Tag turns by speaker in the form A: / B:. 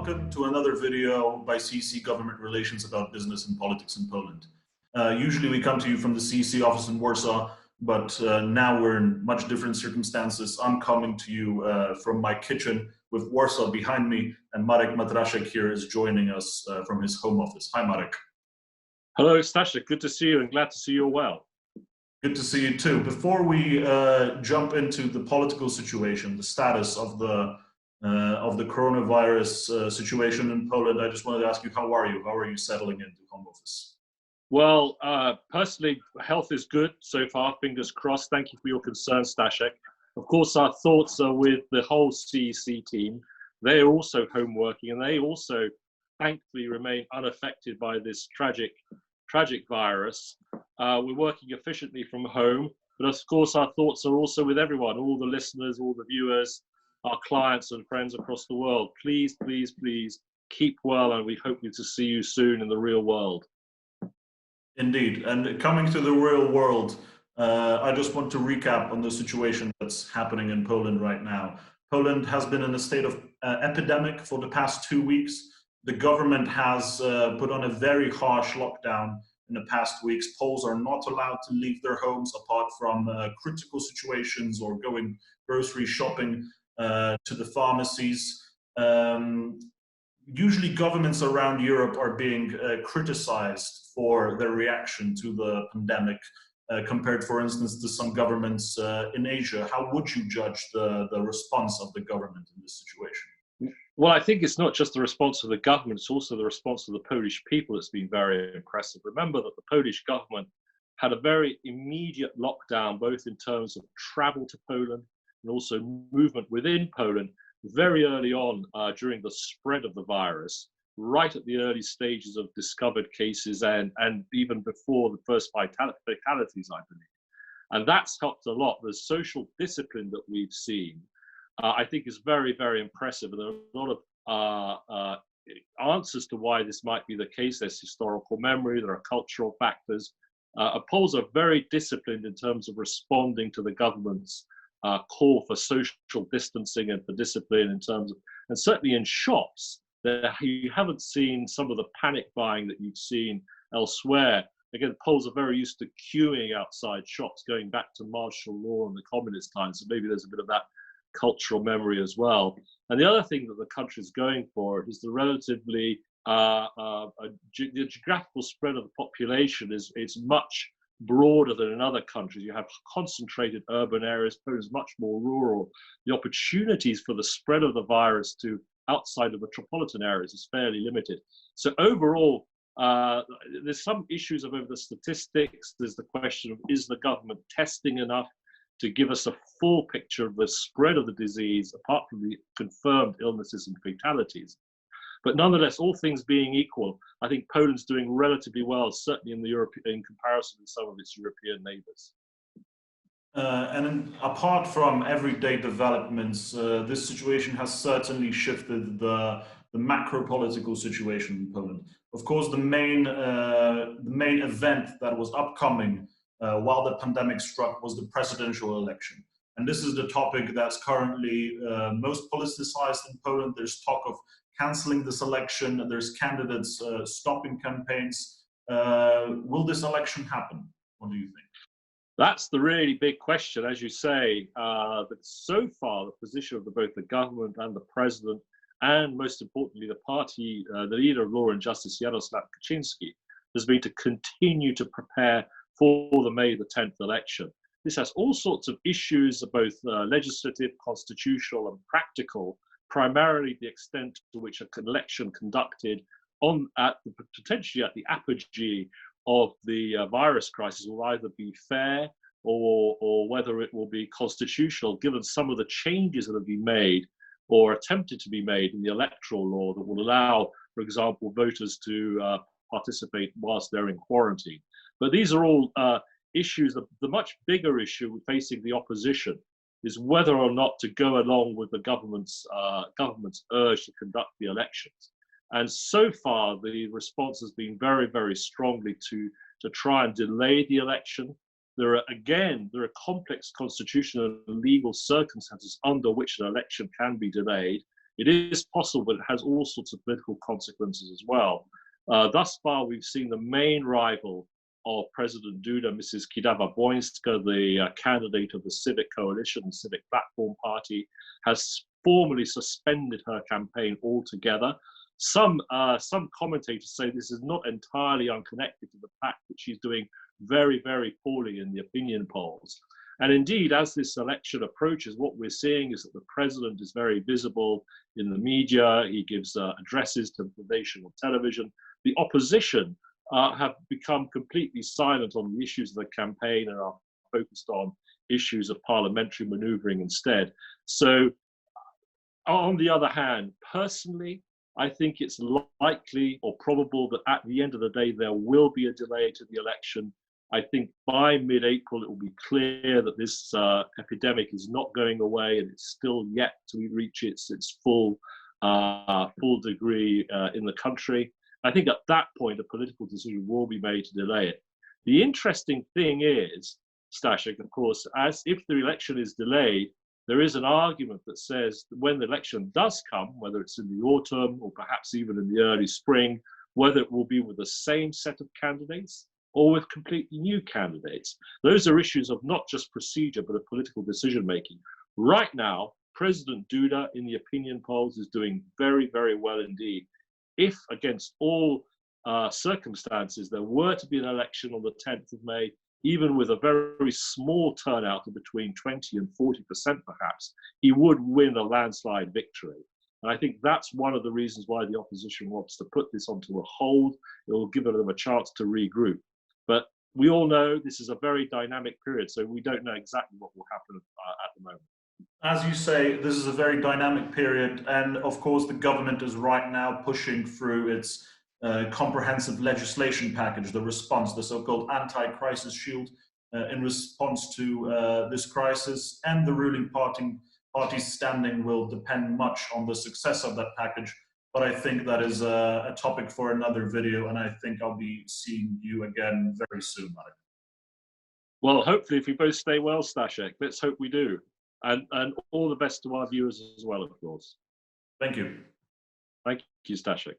A: Welcome to another video by CC Government Relations about business and politics in Poland. Usually we come to you from the CC office in Warsaw, but now we're in much different circumstances. I'm coming to you from my kitchen with Warsaw behind me, and Marek Matraszek here is joining us from his home office. Hi, Marek.
B: Hello, Staszek. Good to see you and glad to see you're well.
A: Good to see you too. Before we jump into the political situation, the status of the coronavirus situation in Poland, I just wanted to ask you, how are you? How are you settling into home office?
B: Well, personally, health is good so far, fingers crossed. Thank you for your concern, Staszek. Of course, our thoughts are with the whole CEC team. They are also home working and they also thankfully remain unaffected by this tragic virus. We're working efficiently from home, but of course our thoughts are also with everyone, all the listeners, all the viewers, our clients and friends across the world. Please, please, please keep well, and we hope to see you soon in the real world.
A: Indeed, and coming to the real world, I just want to recap on the situation that's happening in Poland right now. Poland has been in a state of epidemic for the past 2 weeks. The government has put on a very harsh lockdown in the past weeks. Poles are not allowed to leave their homes apart from critical situations or going grocery shopping to the pharmacies. Usually governments around Europe are being criticized for their reaction to the pandemic compared, for instance, to some governments in Asia. How would you judge the response of the government in this situation?
B: Well, I think it's not just the response of the government, it's also the response of the Polish people that's been very impressive. Remember that the Polish government had a very immediate lockdown, both in terms of travel to Poland and also movement within Poland, very early on during the spread of the virus, right at the early stages of discovered cases and even before the first fatalities, I believe. And that's helped a lot. The social discipline that we've seen, I think, is very, very impressive. And there are a lot of answers to why this might be the case. There's historical memory, there are cultural factors. Poles are very disciplined in terms of responding to the government's call for social distancing and for discipline in terms of, and certainly in shops, you haven't seen some of the panic buying that you've seen elsewhere. Again, Poles are very used to queuing outside shops going back to martial law and the communist times, so maybe there's a bit of that cultural memory as well. And the other thing that the country is going for is the relatively the geographical spread of the population is much broader than in other countries. You have concentrated urban areas. Poland is much more rural. The opportunities for the spread of the virus to outside of metropolitan areas is fairly limited. So overall, there's some issues over the statistics. There's the question of, is the government testing enough to give us a full picture of the spread of the disease, apart from the confirmed illnesses and fatalities? But nonetheless, all things being equal, I think Poland's doing relatively well, certainly in comparison with some of its European neighbors.
A: And apart from everyday developments, this situation has certainly shifted the macro political situation in Poland. Of course, the main event that was upcoming while the pandemic struck was the presidential election. And this is the topic that's currently most politicized in Poland. There's talk of canceling this election. There's candidates stopping campaigns. Will this election happen? What do you think?
B: That's the really big question, as you say. But so far, the position of both the government and the president, and most importantly, the party, the leader of Law and Justice, Jarosław Kaczynski, has been to continue to prepare for the May the 10th election. This has all sorts of issues, both legislative, constitutional, and practical, primarily the extent to which an election conducted potentially at the apogee of the virus crisis will either be fair or whether it will be constitutional, given some of the changes that have been made or attempted to be made in the electoral law that will allow, for example, voters to participate whilst they're in quarantine. But these are all issues. The much bigger issue facing the opposition is whether or not to go along with the government's urge to conduct the elections. And so far, the response has been very, very strongly to try and delay the election. There are complex constitutional and legal circumstances under which an election can be delayed. It is possible, but it has all sorts of political consequences as well. Thus far, we've seen the main rival of President Duda, Mrs. Kidawa-Błońska, the candidate of the Civic Coalition, the Civic Platform Party, has formally suspended her campaign altogether. Some commentators say this is not entirely unconnected to the fact that she's doing very, very poorly in the opinion polls. And indeed, as this election approaches, what we're seeing is that the president is very visible in the media. He gives addresses to the nation on television. The opposition have become completely silent on the issues of the campaign and are focused on issues of parliamentary maneuvering instead. So, on the other hand, personally, I think it's likely or probable that at the end of the day, there will be a delay to the election. I think by mid-April, it will be clear that this epidemic is not going away and it's still yet to reach its full degree in the country. I think at that point, a political decision will be made to delay it. The interesting thing is, Staszek, of course, as if the election is delayed, there is an argument that says that when the election does come, whether it's in the autumn or perhaps even in the early spring, whether it will be with the same set of candidates or with completely new candidates. Those are issues of not just procedure, but of political decision making. Right now, President Duda in the opinion polls is doing very, very well indeed. If against all circumstances there were to be an election on the 10th of May, even with a very small turnout of between 20 and 40% perhaps, he would win a landslide victory. And I think that's one of the reasons why the opposition wants to put this onto a hold. It will give them a chance to regroup. But we all know this is a very dynamic period, so we don't know exactly what will happen at the moment.
A: As you say, this is a very dynamic period, and of course the government is right now pushing through its comprehensive legislation package, the response, the so-called anti-crisis shield, in response to this crisis, and the ruling party's standing will depend much on the success of that package. But I think that is a topic for another video, and I think I'll be seeing you again very soon, Marek.
B: Well, hopefully, if we both stay well, Staszek, let's hope we do. And all the best to our viewers as well, of course.
A: Thank you.
B: Thank you, Staszek.